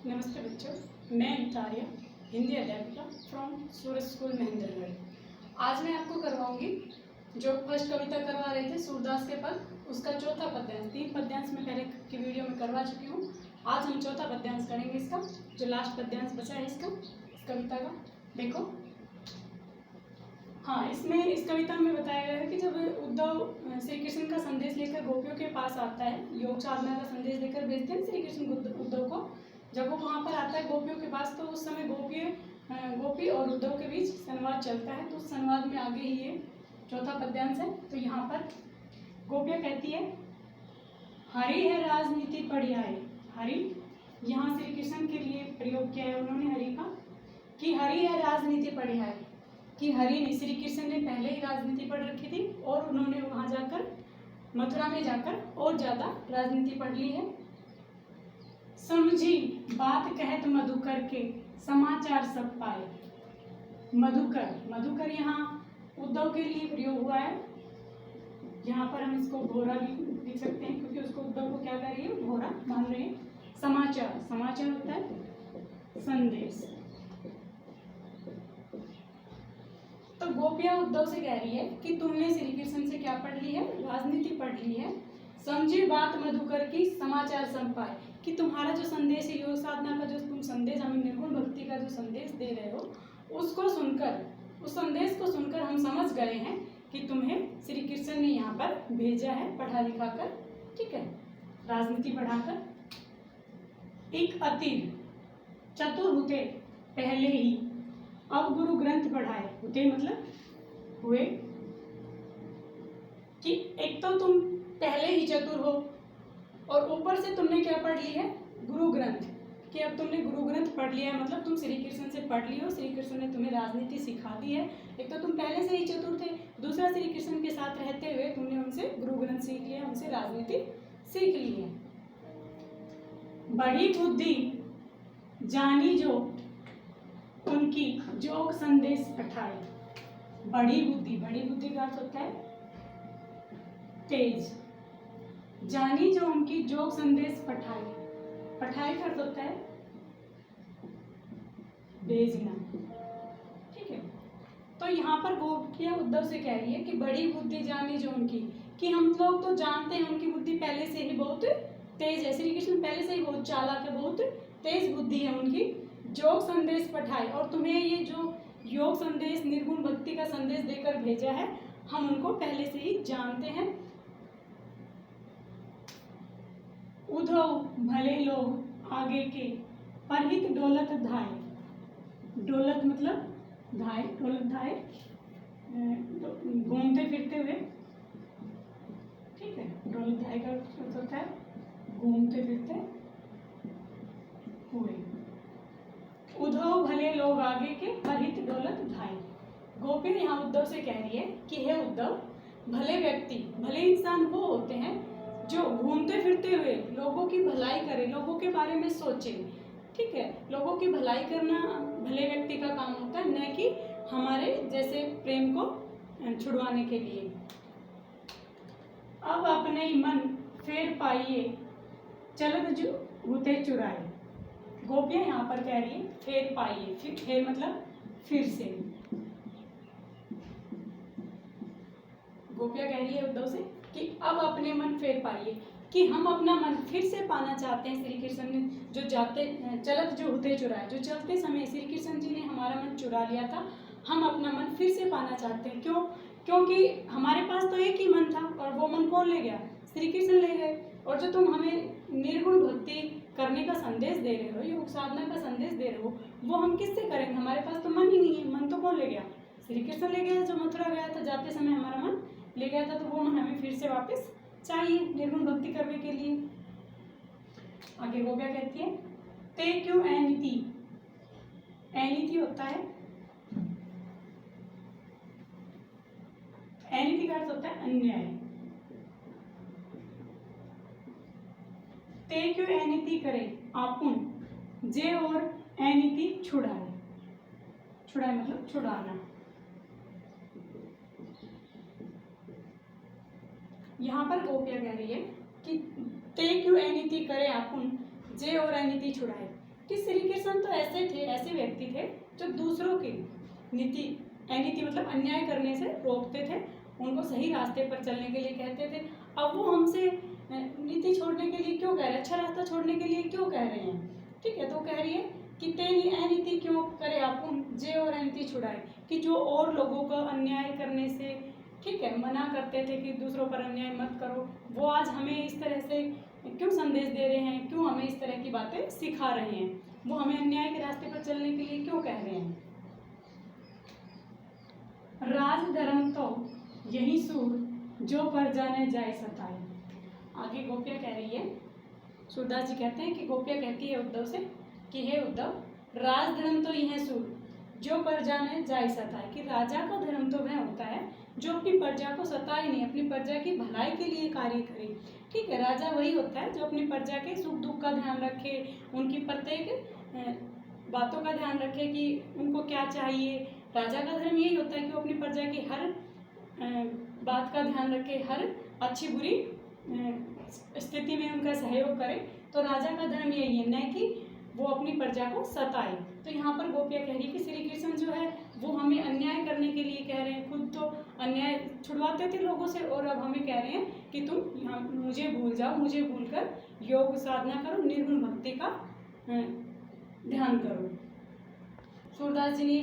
नमस्ते बच्चों, मैं अनितार्या, हिंदी अध्यापिका फ्रॉम सूरज स्कूल महेंद्रगढ़। आज मैं आपको करवाऊंगी जो फर्स्ट कविता करवा रहे थे सूरदास के पद, उसका चौथा पद्यांश। 3 पद्यांश मैं पहले की वीडियो में करवा चुकी हूँ। आज हम चौथा पद्यांश करेंगे इसका, जो लास्ट पद्यांश बचा है इसका, इस कविता का। देखो, हाँ, इसमें इस कविता में बताया गया है कि जब उद्धव श्री कृष्ण का संदेश लेकर गोपियों के पास आता है, योग साधना का संदेश लेकर भेजते हैं श्री कृष्ण उद्धव को। जब वो वहाँ पर आता है गोपियों के पास, तो उस समय गोपी और उद्धव के बीच संवाद चलता है। तो उस संवाद में आगे ही ये चौथा पद्यांश है। तो यहाँ पर गोपियाँ कहती है, हरि है राजनीति पढ़ियाए। हरि यहाँ श्री कृष्ण के लिए प्रयोग किया है उन्होंने हरि का, कि हरि है राजनीति पढ़ियाए, कि हरि ने, श्री कृष्ण ने पहले ही राजनीति पढ़ रखी थी और उन्होंने वहाँ जाकर, मथुरा में जाकर और ज़्यादा राजनीति पढ़ ली है। समझी बात कहत मधुकर के, समाचार सब पाए। मधुकर यहाँ उद्धव के लिए प्रयोग हुआ है। यहाँ पर हम इसको घोड़ा भी लिख सकते हैं, क्योंकि उसको उद्धव को क्या कर रही है, घोड़ा मान रहे हैं। समाचार होता है संदेश। तो गोपियाँ उद्धव से कह रही है कि तुमने श्री कृष्ण से क्या पढ़ ली है, राजनीति पढ़ ली है। समझी बात मधुकर की, समाचार सब पाए, कि तुम्हारा जो संदेश है, योग साधना का जो तुम संदेश, हमें निर्गुण भक्ति का जो संदेश दे रहे हो, उसको सुनकर, उस संदेश को सुनकर हम समझ गए हैं कि तुम्हें श्री कृष्ण ने यहाँ पर भेजा है पढ़ा लिखा कर, ठीक है, राजनीति पढ़ाकर। एक अतिर चतुर होते पहले ही, अब गुरु ग्रंथ पढ़ाए। होते मतलब हुए, कि एक तो तुम पहले ही चतुर हो और ऊपर से तुमने क्या पढ़ ली है, गुरु ग्रंथ, कि अब तुमने गुरु ग्रंथ पढ़ लिया है, मतलब तुम श्री कृष्ण से पढ़ ली हो, श्री कृष्ण ने तुम्हें राजनीति सिखा दी है। एक तो तुम पहले से ही चतुर थे, दूसरा श्री कृष्ण के साथ रहते हुए तुमने उनसे गुरु ग्रंथ सीख लिया, उनसे राजनीति सीख ली है। बड़ी बुद्धि जानी जो उनकी जोग संदेश पठाए। बड़ी बुद्धि का अर्थ होता है तेज। जानी जो उनकी जोग संदेश पठाए का अर्थ होता है भेजना, ठीक है। तो यहाँ पर गोपियाँ उद्धव से कह रही है कि बड़ी बुद्धि जानी जो उनकी, कि हम लोग तो जानते हैं उनकी बुद्धि पहले से ही बहुत तेज है, श्री कृष्ण पहले से ही बहुत चालाक है, बहुत तेज बुद्धि है उनकी। योग संदेश पठाए, और तुम्हें ये जो योग संदेश, निर्गुण भक्ति का संदेश देकर भेजा है, हम उनको पहले से ही जानते हैं। उद्धव भले लोग आगे के, परहित डोलत धाय। डोलत मतलब धाय, घूमते फिरते हुए, ठीक है। डोलत धाय का अर्थ होता है घूमते फिरते हुए। उद्धव भले लोग आगे के, परहित डोलत धाय। गोपी यहाँ उद्धव से कह रही है कि हे उद्धव, भले व्यक्ति, भले इंसान वो होते हैं जो घूमते फिरते हुए लोगों की भलाई करे, लोगों के बारे में सोचे, ठीक है। लोगों की भलाई करना भले व्यक्ति का काम होता है, न कि हमारे जैसे प्रेम को छुड़वाने के लिए। अब अपने मन फेर पाइए, चलत जो होते चुराए। गोपियाँ यहाँ पर कह रही है फेर पाइए, फेर मतलब फिर से। गोपियाँ कह रही है उद्धव से कि अब अपने मन फेर पाइए, कि हम अपना मन फिर से पाना चाहते हैं। श्री कृष्ण ने जो चलत जो होते चुराए, जो चलते समय श्री कृष्ण जी ने हमारा मन चुरा लिया था, हम अपना मन फिर से पाना चाहते हैं। क्यों? क्योंकि हमारे पास तो एक ही मन था, और वो मन कौन ले गया, श्री कृष्ण ले गए। और जो तुम हमें निर्गुण भक्ति करने का संदेश दे रहे हो, योग साधना का संदेश दे रहे हो, वो हम किससे करेंगे, हमारे पास तो मन ही नहीं है। मन तो कौन ले गया, श्री कृष्ण ले गया, जो मथुरा गया था, जाते समय हमारा मन ले गया था, तो वो मन हमें फिर से वापस चाहिए निर्गुण भक्ति करने के लिए। आगे वो क्या कहती है, ते क्यों अनिति। अनिति होता है, अनिति का अर्थ होता है अन्याय। ते क्यों अनिति करे आपुन, जे और अनिति छुड़ाए। छुड़ाए मतलब छुड़ाना। यहाँ पर गोपियाँ कह रही है कि ते क्यों अनिति करे आपुन, जे और अनिति छुड़ाए, कि श्री कृष्ण तो ऐसे व्यक्ति थे जो दूसरों की अनीति मतलब अन्याय करने से रोकते थे, उनको सही रास्ते पर चलने के लिए कहते थे। अब वो हमसे नीति छोड़ने के लिए क्यों कह रहे हैं, अच्छा रास्ता छोड़ने के लिए क्यों कह रहे हैं? ठीक है, तो कह रही है कि तेनी अनीति क्यों करे आपुन जे और अनीति छुड़ाए, कि जो और लोगों का अन्याय करने से, ठीक है, मना करते थे कि दूसरों पर अन्याय मत करो, वो आज हमें इस तरह से क्यों संदेश दे रहे हैं, क्यों हमें इस तरह की बातें सिखा रहे हैं, वो हमें अन्याय के रास्ते पर चलने के लिए क्यों कह रहे हैं? राज धर्म तो यही सूर जो पर जाने जाए सताए। आगे गोपिया कह रही है, सूरदास जी कहते हैं कि गोपिया कहती है उद्धव से कि हे उद्धव, राज धर्म तो यह सूर जो पर जाने जाए सताए, कि राजा का धर्म तो वह होता है जो अपनी प्रजा को सताए नहीं, अपनी प्रजा की भलाई के लिए कार्य करे। ठीक है, राजा वही होता है जो अपनी प्रजा के सुख दुख का ध्यान रखे, उनकी प्रत्येक बातों का ध्यान रखे कि उनको क्या चाहिए। राजा का धर्म यही होता है कि वो अपनी प्रजा की हर बात का ध्यान रखे, हर अच्छी बुरी स्थिति में उनका सहयोग करे। तो राजा का धर्म यही है, न कि वो अपनी प्रजा को सताए। तो यहाँ पर गोपिया कह रही है कि श्री कृष्ण जो है वो हमें अन्याय करने के लिए कह रहे हैं, खुद तो अन्याय छुड़वाते थे लोगों से, और अब हमें कह रहे हैं कि तुम यहाँ मुझे भूल जाओ, मुझे भूलकर योग साधना करो, निर्गुण भक्ति का ध्यान करो। सूरदास जी ने